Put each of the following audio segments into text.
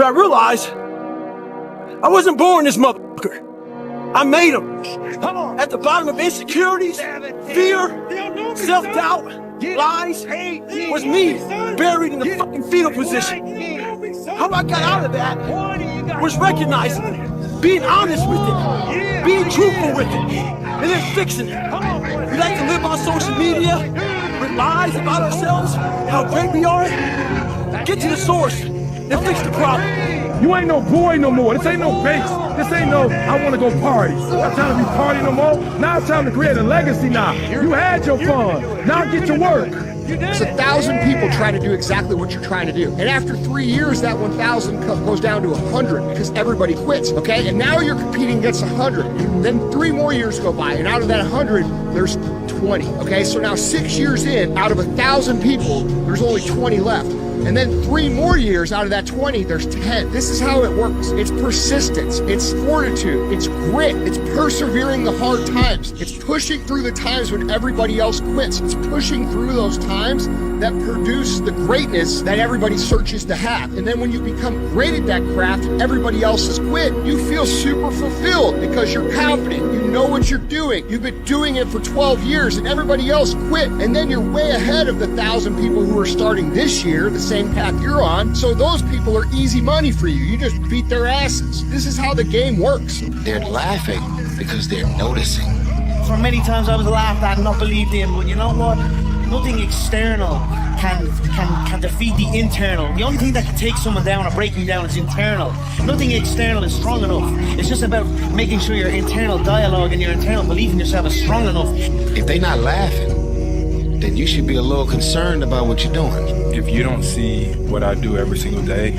But I realized I wasn't born this motherfucker. I made him. At the bottom of insecurities, fear, self-doubt, lies, was me buried in the fucking fetal position. How I got out of that was recognizing it, being honest with it, being truthful with it, and then fixing it. We like to live on social media with lies about ourselves, how great we are. Get to the source and fix the problem. You ain't no boy no more. This ain't no base. This ain't no, I want to go party. Not time to be party no more. Now it's time to create a legacy now. You had your fun. Now get to work. There's 1,000 people trying to do exactly what you're trying to do. And after 3 years, that 1,000 goes down to 100 because everybody quits, okay? And now you're competing against 100. And then 3 more years go by, and out of that 100, there's 20, okay? So now 6 years in, out of 1,000 people, there's only 20 left. And then 3 more years out of that 20, there's 10. This is how it works. It's persistence, it's fortitude, it's grit, it's persevering the hard times. It's pushing through the times when everybody else quits. It's pushing through those times that produce the greatness that everybody searches to have. And then when you become great at that craft, everybody else has quit. You feel super fulfilled because you're confident. You know what you're doing. You've been doing it for 12 years and everybody else quit. And then you're way ahead of the 1,000 people who are starting this year, the same path you're on. So those people are easy money for you. You just beat their asses. This is how the game works. They're laughing because they're noticing. For many times I was laughed at and not believed in, but you know what? Nothing external can defeat the internal. The only thing that can take someone down or break you down is internal. Nothing external is strong enough. It's just about making sure your internal dialogue and your internal belief in yourself is strong enough. If they're not laughing, then you should be a little concerned about what you're doing. If you don't see what I do every single day,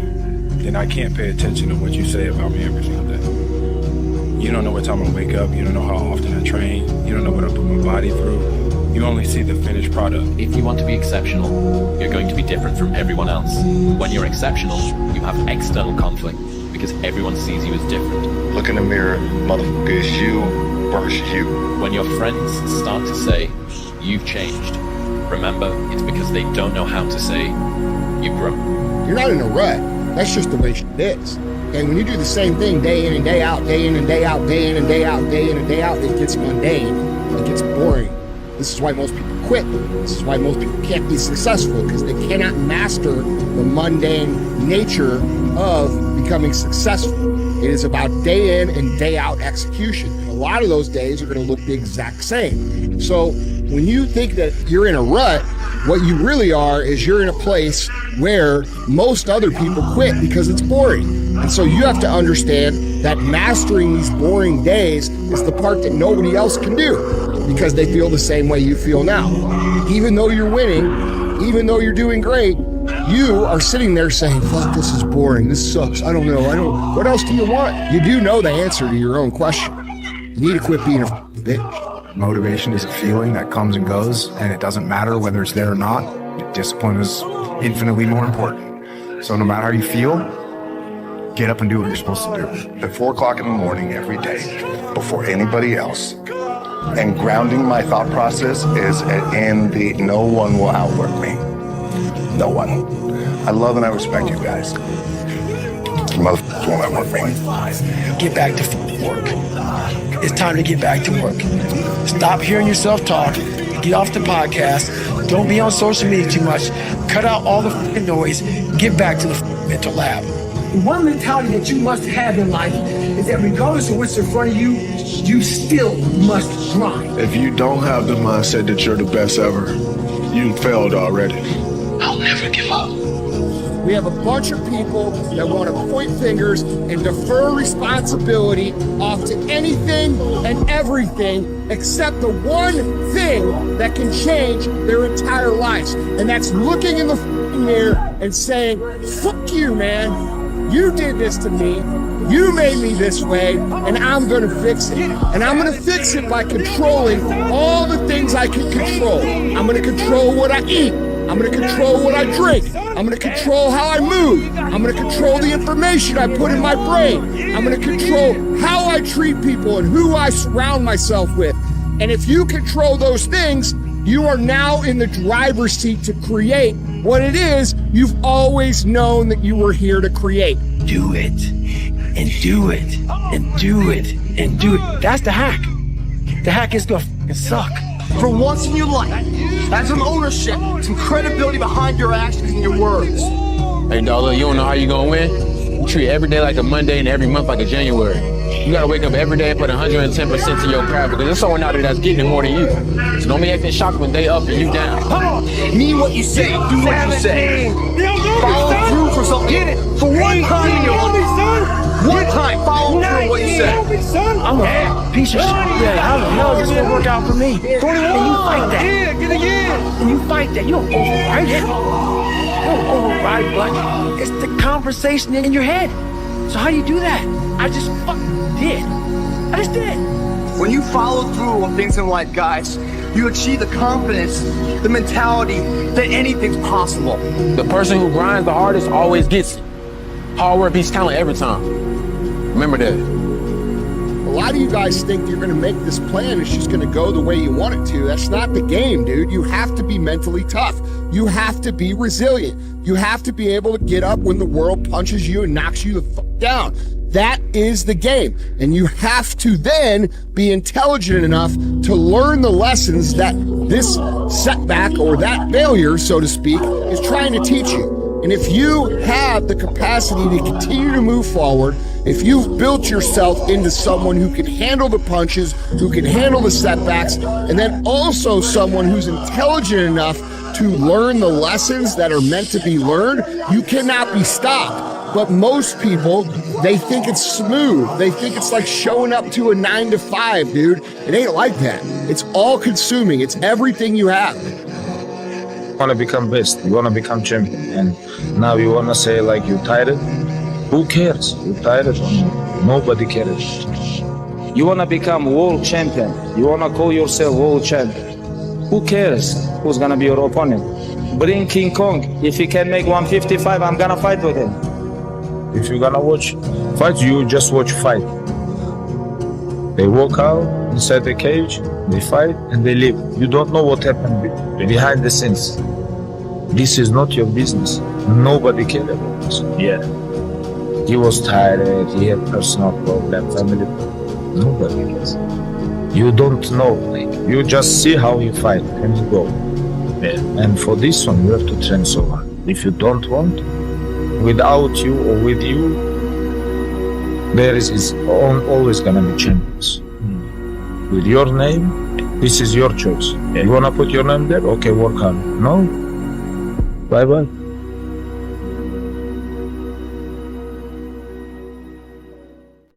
then I can't pay attention to what you say about me every single day. You don't know what time I wake up. You don't know how often I train. You don't know what I put my body through. You only see the finished product. If you want to be exceptional, you're going to be different from everyone else. When you're exceptional, you have external conflict because everyone sees you as different. Look in the mirror, motherfucker, it's you versus you. When your friends start to say, you've changed, remember, it's because they don't know how to say, you've grown. You're not in a rut. That's just the way shit is. And when you do the same thing day in and day out, day in and day out, day in and day out, day in and day out, it gets mundane, it gets boring. This is why most people quit. This is why most people can't be successful, because they cannot master the mundane nature of becoming successful. It is about day in and day out execution. And a lot of those days are going to look the exact same. So when you think that you're in a rut, what you really are is you're in a place where most other people quit because it's boring. And so you have to understand that mastering these boring days is the part that nobody else can do, because they feel the same way you feel now. Even though you're winning, even though you're doing great, you are sitting there saying, fuck, this is boring, this sucks, I don't know, what else do you want? You do know the answer to your own question. You need to quit being a bitch. Motivation is a feeling that comes and goes, and it doesn't matter whether it's there or not. Discipline is infinitely more important. So no matter how you feel, get up and do what you're supposed to do. At 4 o'clock in the morning every day, before anybody else. And grounding my thought process is in the no one will outwork me. No one. I love and I respect you guys. Motherfuckers won't outwork me. Get back to work. It's time to get back to work. Stop hearing yourself talk. Get off the podcast. Don't be on social media too much. Cut out all the noise. Get back to the mental lab. One mentality that you must have in life is that regardless of what's in front of you, you still must grind. If you don't have the mindset that you're the best ever, you failed already. I'll never give up. We have a bunch of people that want to point fingers and defer responsibility off to anything and everything except the one thing that can change their entire lives. And that's looking in the mirror and saying, fuck you, man. You did this to me. You made me this way, and I'm going to fix it. And I'm going to fix it by controlling all the things I can control. I'm going to control what I eat. I'm going to control what I drink. I'm going to control how I move. I'm going to control the information I put in my brain. I'm going to control how I treat people and who I surround myself with. And if you control those things, you are now in the driver's seat to create what it is you've always known that you were here to create. do it, and do it, and do it, and do it. That's the hack. The hack is gonna f***ing suck. For once in your life, have some ownership, some credibility behind your actions and your words. Hey, dog, look, you don't know how you gonna win? You treat every day like a Monday and every month like a January. You gotta wake up every day and put 110% to your craft because there's someone out there that's getting it more than you. So don't be acting shocked when they up and you down. Mean what you say, do what you say. Follow through for something. Get it. For one time in your life. One time, follow through on what you say. I'm a piece of shit. Yeah, how the hell is this gonna work out for me? And you fight that. Yeah, get again. And you fight that. You don't override it. You don't override, but it's the conversation in your head. So how do you do that? I just fucking did. I just did. When you follow through on things in life, guys, you achieve the confidence, the mentality that anything's possible. The person who grinds the hardest always gets it. Hard work beats talent every time. Remember that. A lot of you guys think you're going to make this plan, it's just going to go the way you want it to. That's not the game, dude. You have to be mentally tough. You have to be resilient. You have to be able to get up when the world punches you and knocks you the fuck down. That is the game. And you have to then be intelligent enough to learn the lessons that this setback or that failure, so to speak, is trying to teach you. And if you have the capacity to continue to move forward, if you've built yourself into someone who can handle the punches, who can handle the setbacks, and then also someone who's intelligent enough to learn the lessons that are meant to be learned, you cannot be stopped. But most people, they think it's smooth. They think it's like showing up to a 9 to 5, dude. It ain't like that. It's all consuming. It's everything you have. You want to become best. You want to become champion. And now you want to say like you tired. Who cares? You tired? Nobody cares. You want to become world champion. You want to call yourself world champion. Who cares who's going to be your opponent? Bring King Kong. If he can make 155, I'm going to fight with him. If you're gonna watch fight, you just watch fight. They walk out inside the cage, they fight, and they leave. You don't know what happened behind the scenes. This is not your business. Nobody cares about this. Yeah. He was tired, he had personal problem, family problem. Nobody cares. You don't know. You just see how you fight and you go. Yeah. And for this one, you have to train so hard. If you don't want, without you or with you, there is always gonna be champions. With your name, this is your choice. You wanna put your name there? Okay, work hard. No? Bye-bye.